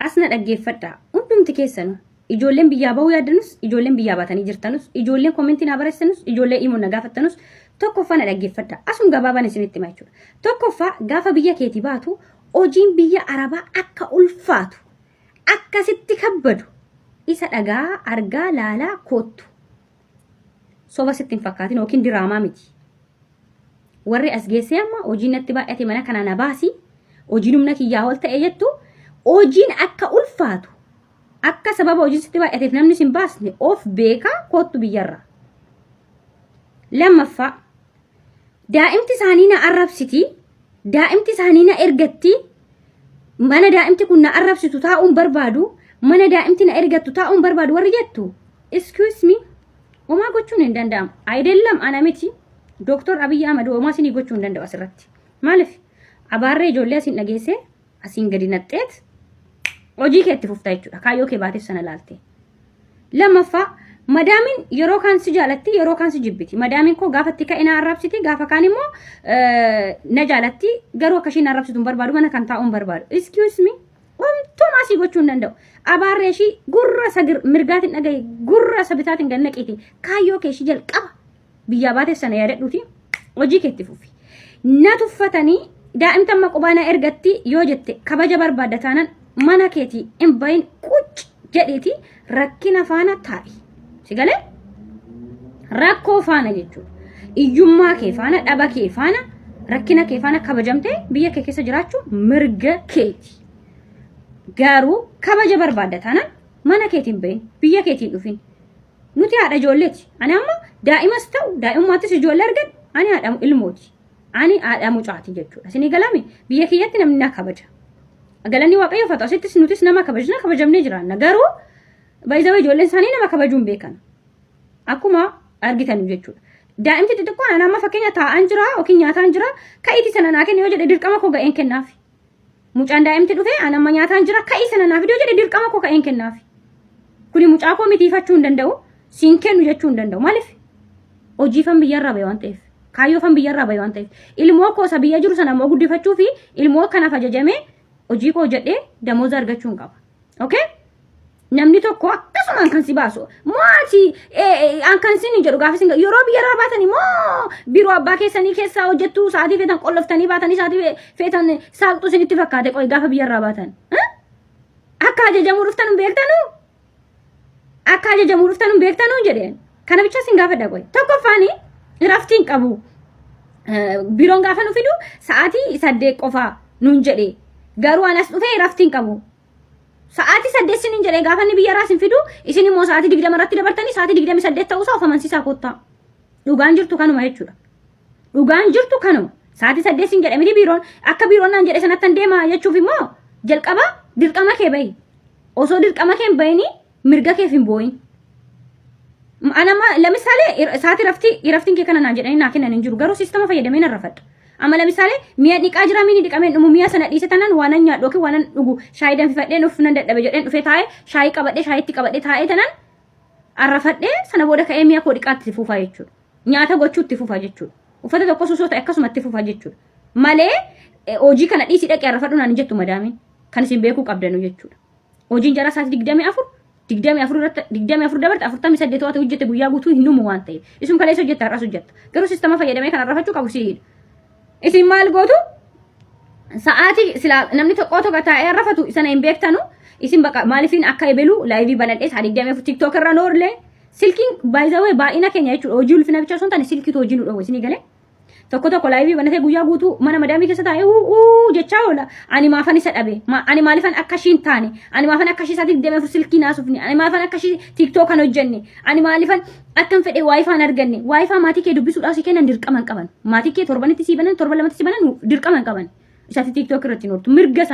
asna dhaggeeffadha hundumti keessanu ijoolleen biyyaa bahuu yaadanus ijoolleen biyyaa baatanii jirtanus ijoolleen komentii na barreessanus ijoolleen immoo na gaafattanus tokkoffaa na dhaggeeffadha asun gabaabaan isinitti hima jechuudha tokkoffaa gaafa biyya keetii baatu hojiin biyya arabaa akka ulfaatu akkasitti kabbadu isa dhagaa argaa laalaa koottu soba sittiin fakkaatin yookiin diraamaa miti warri as geessee amma hojiin natti baay'ate mana kana na baasi hojiin humna kiyyaa ol ta'e jettu hojiin akka ulfaatu akka sababa hojiin sitti baay'ateef namni sin baasne of beekaa koottu biyyarra lammaffaa daa'imti isaanii na arrabsiti daa'imti isaanii na ergatti mana daa'imti kun na arrabsitu taa'uun barbaadu mana daa'imti na ergattu taa'uun barbaadu warri jettu excuse me Oma gochuun hin danda'amu aydellam ana miti Dr. Abiy Ahmed oma sinii gochuu hin danda'u asirratti maaliif abaarree ijoollee asin dhageesse asin gadi naxxeet hojii keetti fuftaa jechuudha kaayyoo kee baateef sana laalte lammaffaa madaamin yeroo kaan si jaalatti yeroo kaan si jibbiti madaamin koo gaafatti ka'e na arrabsiti gaafa kaan immoo na jaalatti garuu akkashiin arrabsitu hin barbaadu mana kan taa'uun barbaadu excuse me omtuma asii gochuu hin danda'u abaarree shi gurra sagir mirgaatiin dhagaye gurra sabitaatiin gannaqiiti kaayyoo kee shi jalqaba biyyaa baateef sana yaadadhuuti hojii keetti fufi na tuffatanii daa'imtan maqubaana ergatti yoo jette kabaja barbaadda taanan mana keetii hin bahin qucc jedheeti rakkina faana taa'i sigalee rakkoo faana jechuudha iyyummaa kee faana dhaba kee faana rakkina kee faana kabajamtee biyya kee keessa jiraachuu mirga keeti garuu kabaja barbaadda taanan mana keetiin bahin biyya keetiin dhufin nuti haadha ijoolleeti ani amma daa'imas ta'u daa'imummaattis ijoollee argan ani haadha ilmooti ani haadha mucaati jechuudha isinii galame biyya kiyyatti namni na kabaja galanni waaqayyo fatu asittis nutis nama kabajna kabajamnee jiraanna garuu baay'ee ijoolleen isaanii nama kabajuun beekan akkuma argitan jechuudha daa'imti xixiqqoon ana amma fakkeenya taa'an jira yookiin nyaataan jira ka'iiti sana naa kenna yoo jedhe dirqama koo ga'een kennaafi mucaan daa'imti dhufee ana amma nyaataan jira ka'ii sana naaf yoo jedhe dirqama koo ga'een kennaafi kuni mucaa koo mitiifachuu hin danda'u siin kennu jechuu hin danda'u maaliif hojiifan biyyarraa bahe waan ta'eef kaayyoofan biyyarraa bahe waan ta'eef ilmoo koo isa biyya jiru sana immoo guddifachuu fi ilmoo kanaaf ajajamee hojii koo jedhee damooza argachuu hin qaba okay namni tokko akkasumaan kan si baasu maati an kan sin jedhu gaafis yeroo biyyarraa baatanii moo biroo abbaa keessanii keessaa hojjettuu sa'aatii feetan qolloftanii baatanii sa'aatii feetan saaqxuu isinitti fakkaate qoy gaafa biyyarraa baatan akka ajajamuu dhuftan hin beektanu akka ajajamuu dhuftan hin beektanu jedheen kana bicha sin gaafadha qoy tokkoffaanii raftiin qabu biroon gaafa nu fidu sa'aatii 8 qofaa nuun jedhe garuu anas dhufee raftiin qabu sa'aatii 8 sinin jedhee gaafa ni biyya raasin fidu isin immoo sa'aatii 20 irratti dabartanii sa'aatii 28 ta'uu isaa of amansiisaa kottaa dhugaan jirtu kanuma jechuudha dhugaan jirtu kanuma sa'aatii 8 sin jedhe miti biroon akka biroon naan jedhe sanattan deema jechuuf immoo jalqaba dirqama kee bahi osoo dirqama kee hin bahini mirga keef hin booyin anama ለምሳሌ sa'aatii raftiin kee kana naan jedhanii naa kennan hin jiru garuu siistama fayyadamee nan rafadha amma ለምሳሌ mi'a dhiqaa jira miini dhiqameen dhumu mi'a sana dhiise tanan waanan nyaadhu yookiin waanan dhugu shaayii danfifadheen of nan dadhabe jedheen dhufee taa'ee shaayii qabadhee shaayiitti qabadhee taa'ee tanan arrafadhee sana booda ka'ee mi'a koo dhiqaatti fufaa jechuudha nyaata gochuutti fufaa jechuudha uffata tokko susoo ta'e akkasumatti fufaa jechuudha malee hojii kana dhiisii dhaqee arrafadhu naan jettu madaamiin kan isin beekuu qabdanu jechuudha hojiin jara sa'aatii 24 dabarte 48 waata hojjette guyyaa guutuu hin dhumu waan ta'eef isin kaleessa hojjetta har'as hojjetta garuu siistama fayyadamee kan arrafachuu qabu siidha isin maal gootu sa'aatii sila namni tokko taa'ee arrafatu isana hin beektanu isin baqa maaliifin akka ebelu laayivii banadhee saa 24 tiktok irra noorlee silkiin baay'ee baay'ina keenya jechuudha hojii ulfina bicha osoo hin taane silkiitu hojii nu dhowwe isinii galee tokko laayivii banatee guyyaa guutuu mana madaamii keessa taa'ee jechaa oola ani maafan isa dhabe ani maalifan akka ishiin taane ani maafan akka ishii sa'aatii 24 silkii naasufne ani maafan akka ishii tiktok kan hojjenne ani maalifan akkan fedhe waayifaan arganne waayifaa maatii kee dubbisuudhaaf si kennan dirqaman qaban maatii kee torbanitti si banan torba lamatti si banan dirqaman qaban isaati tiktok irratti noortu mirga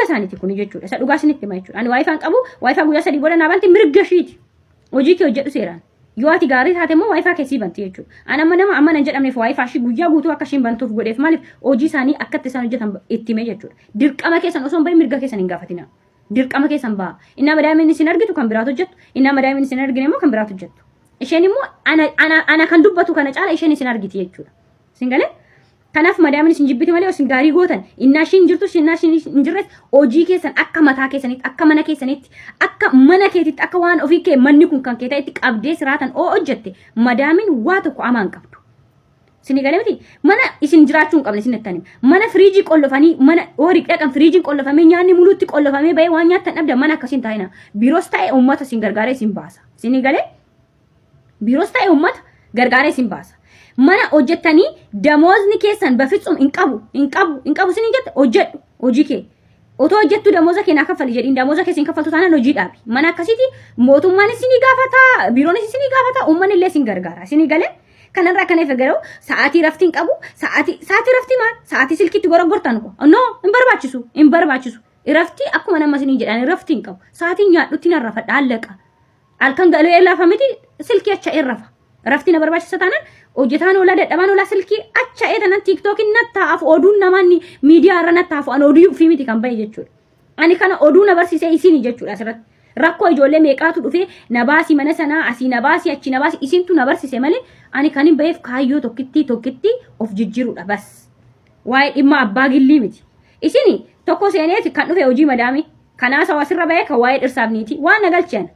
isaaniiti kun jechuudha isa dhugaa isinitti hima jechuudha ani waayifaan qabu waayifaa guyyaa 3 booda naa banti mirga ishiiti hojii kee hojjedhu seeraan yoo ati gaarii taate immoo waayifaa kee sii banti jechuudha ani amma nama amma nan jedhamneef waayifaa ishii guyyaa guutuu akka ishiin bantuuf godheef maaliif hojii isaanii akkatti isaan hojjetan itti hime jechuudha dirqama keessan osoo hin bahin mirga keessan hin gaafatina dirqama keessan ba'a inna madaamiin isin argitu kan biraatu hojjettu inna madaamiin isin argine immoo kan biraatu hojjettu isheen immoo ana kan dubbatu kana caala isheen isin argiti jechuudha singalee Kanaaf madaamin isin jibbiti malee isin gaarii gootan innaa ishiin jirtu innaa ishiin hin jirres hojii keessan akka mataa keessanitti akka mana keessanitti akka mana keetitti akka waan ofii kee manni kun kan kee ta'etti qabdee siraatan oo hojjette madaamin waa tokko amaan qabdu. Sini galee miti mana isin jiraachuu hin qabne isin ettanii mana firiijii qollofanii mana horii dhaqan firiijiin qollofamee nyaanni muluutti qollofamee bahee waan nyaattan dhabda mana akkasiin taa'ina biiroos ta'e uummata isin gargaaree isin baasa. Sini galee biiroos ta'e uummata gargaaree isin baasa. Mana hojjettanii damozni keessan bafitsum hin qabu isin jette hojjedhu hojii kee otoo hojjettu damooza kee naa kaffali jedhiin damooza kee isin kaffaltu taanaan hojii dhaabi mana akkasiiti mootummaan isin gaafata biiroonis isin gaafata uummanni illee isin gargaara isin galee kanarraa kana ifa garuu sa'aatii raftiin qabu sa'aatii raftii maal sa'aatii silkiitti gorogortan ko no hin barbaachisu raftii akkuma nama isin jedhan raftiin qabu sa'aatiin nyaadhutti nan rafa dhaallaqa halkan galee laafa miti silkii acha irrafa raftii na barbaachisa taanaan hojjetaan oolaa dadhabaan oolaa silkii acha eetanan tiiktookiin nattaaf oduun namanni miidiyaa irra nattaaf an oduu fi miti kan bahe jechuudha. Ani kana oduu na barsiisee isin jechuudha asirratti. Rakkoo ijoollee meeqaatu dhufee na baasii mana sanaa asii na baasii achi na baasii isintu na barsiise malee ani kan hin baheef kaayyoo tokkitti of jijjiirudha bas. Waa'ee dhimma abbaa gillii miti. Isini tokko seeneeti kan dhufe hojii madaamii kanaa sawasirra bahee kan waa'ee dhirsaaf niiti waan na galchan.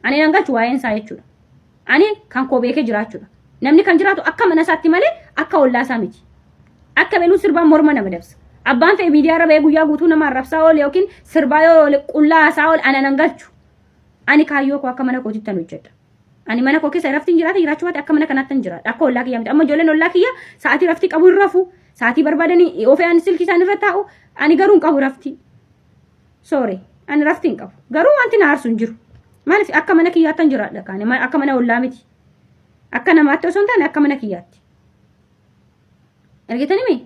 Ani nan galchu waa'een isaa jechuudha. Ani kan koo beekee jiraachuudha. Namni kan jiraatu akka mana isaatti malee akka ollaasaa miti. Akka beeluu sirbaan morma nama dabsa. Abbaan fe'ee miidiyaa irra bahee guyyaa guutuu nama arrabsaa oole yookiin sirbaa yoo qullaasaa oole ana nan galchu. Ani kaayyoo koo akka mana kootitti tan hojjedha. Ani mana koo keessa raftiin jiraachuu baate akka mana kanaatti hin jiraadha. Akka ollaa kiyyaa miti. Amma ijoolleen ollaa kiyyaa sa'aatii raftii qabu hin rafu. Sa'aatii barbaadanii ofee silkii isaan irra taa'u. Ani garuu hin qabu raftii. Soore ani raftii hin qabu. Garuu wanti na aarsu hin jiru. Maaliif akka mana kiyyaatti hin jiraadha kaane akka mana ollaa miti. Akka namaatti osoo hin taane akka mana kiyyaatti. Argitanii mee?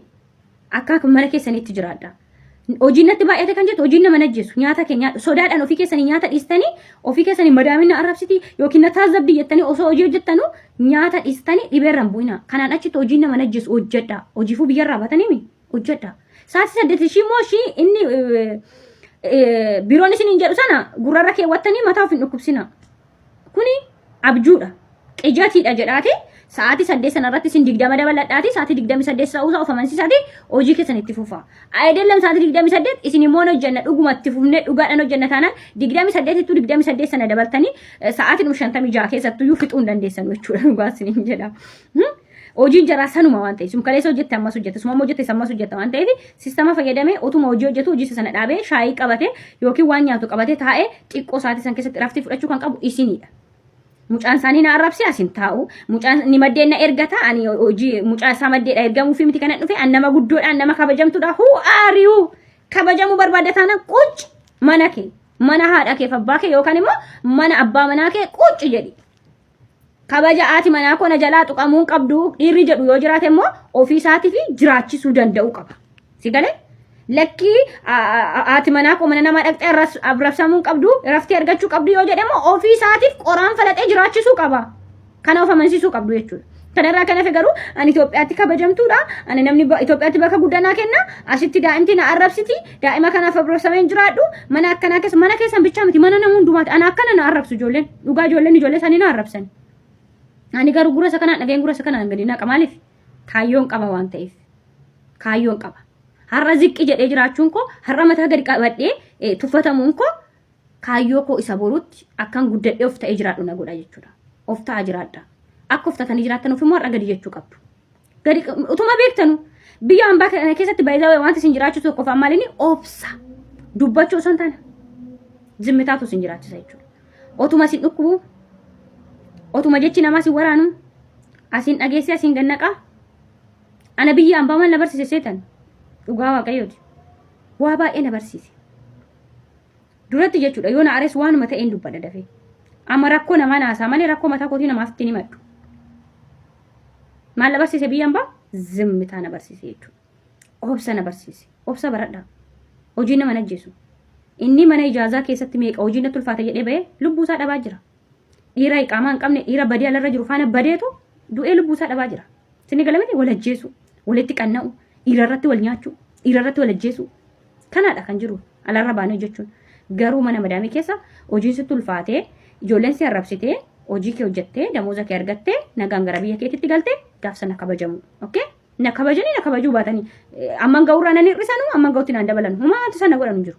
Akka mana keessanitti jiraadha. Hojiin natti baay'ate kan jettu hojiin nama najjeessu nyaata keenya sodaadhaan ofii keessanii nyaata dhiistanii ofii keessanii madaamina arrabsitii yookiin na taazabdi jettanii osoo hojii hojjettanu nyaata dhiistanii dhibeerran bu'ina. Kanaan achitti hojiin nama najjeessu hojjedha. Hojiifuu biyyarraa batanii mi? Hojjedha. Sa'aatii 8 ishii immoo ishii inni biroon isin hin jedhu sana gurrarra keewwattanii mataa of hin dhukkubsina. Kuni abjuudha. Qijatiidha jedhaati sa'aatii 8 sanarratti isin 20 dabaladhaati sa'aatii 28 sa'uusaa of amansiisaati hojii keessan itti fufa. Ayidallam sa'aatii 28 isin immoo hojjenna dhuguma itti fufnee dhugaadhaan hojjenna taanaan 28 ittuu 28 sana dabaltanii sa'aatii 56 keessattuu fixuu hin dandeessan jechuudha dhugaa isin jedha. Hojiin jaraa sanuma waan ta'eef kaleessa hojjette ammas hojjette summa hojjette ammas hojjette waan ta'eef sistema fayyadamee utuma hojii hojjetu hojii sana dhaabee shaayii qabate yookiin waan nyaatu qabate taa'ee xiqqoo sa'aatii san keessatti raftii fudhachuu kan qabu isinidha. Mucaan isaanii na arrabsi asin taa'u mucaan ni maddeen na ergata ani hojii mucaan isaa maddeedha ergamuu fi miti kana dhufe an nama guddoodha an nama kabajamtuudha who are you kabajamuu barbaadataa na quuc mana kee mana haadha kee abbaa kee yookaan immoo mana abbaa manaa kee quuc jedhi kabaja aati manaa koo na jalaa tuqamuu qabdu dhiirri jedhu yoo jiraate immoo ofii isaatii fi jiraachisuu danda'u qaba si galee lakki aati manaa koo mana nama dhaqxee arrabsamuu qabdu raftii argachuu qabdu yoo jedhe immoo ofii isaatiif qoraan falaxee jiraachisuu qaba kana of amansiisuu qabdu jechuudha. Kanarraa kan hafe garuu ani Itoophiyaatti kabajamtuudha ani namni Itoophiyaatti bakka guddaa kenna asitti daa'imti na arrabsiti daa'ima kanaaf arrabsamee jiraadhu mana akkanaa keessa mana keessan bichaa miti mana nama hundumaati ana akkana na arrabsu ijoolleen dhugaa ijoolleen ijoollee isaanii na arrabsan. Ani garuu gura isa kanaan dhageen gura isa kanaan gadi naqa maaliif kaayyoon qaba waan ta'eef kaayyoon qaba. Har'a ziqqi jedhee jiraachuun koo har'a mataa gadi qabadhee tuffatamuun koo kaayyoo koo isa boruutti akkan guddadhee of ta'ee jiraadhu na godha jechuudha. Of ta'aa jiraadha. Akka of ta'anii jiraattan ofiimmoo har'a gadi jechuu qabdu. Gadi utuma beektanu biyya hambaa keessatti baay'ee wanti isin jiraachuu tokko qofaan maaliin obsa dubbachuu osoo hin taane zimmitaatu isin jiraachisa jechuudha. Otuma isin dhukkubu otuma jechi namaa isin waraanu asin dhageessee asin gannaqa ana biyya hambaa maal na barsiise seetan dhugaa waaqayyooti waa baay'ee na barsiise duratti jechuudha yoo na arees waanuma ta'een dubbadha dafee amma rakkoo namaa naasaa malee rakkoo mataa kootii namaaf ittiin himadhu maal na barsiise biyya hambaa zimmitaa na barsiise jechuudha obsa na barsiise obsa baradhaa hojii nama najjeesu inni mana ijaazaa keessatti meeqa hojii natti ulfaata jedhee bahee lubbuusaa dhabaa jira dhiira iqaamaa hin qabne dhiira badii alarra jiru faana badeetu du'ee lubbuusaa dhabaa jira sinni galamete wal ajjeesu walitti qanna'u dhiirarratti wal nyaachuu dhiirarratti wal ajjeesu kanaadha kan jiru alarra baanee jechuun garuu mana madaamii keessa hojiin sitti ulfaatee ijoolleen si arrabsitee hojii kee hojjettee damooza kee argattee nagaan gara biyya keetitti galtee gaaf sana kabajamu okay na kabajuu baatanii amman ga'uurraa nan hir'isanu amman ga'uutti naan dabalan humaa wanti sana godhanu jiru.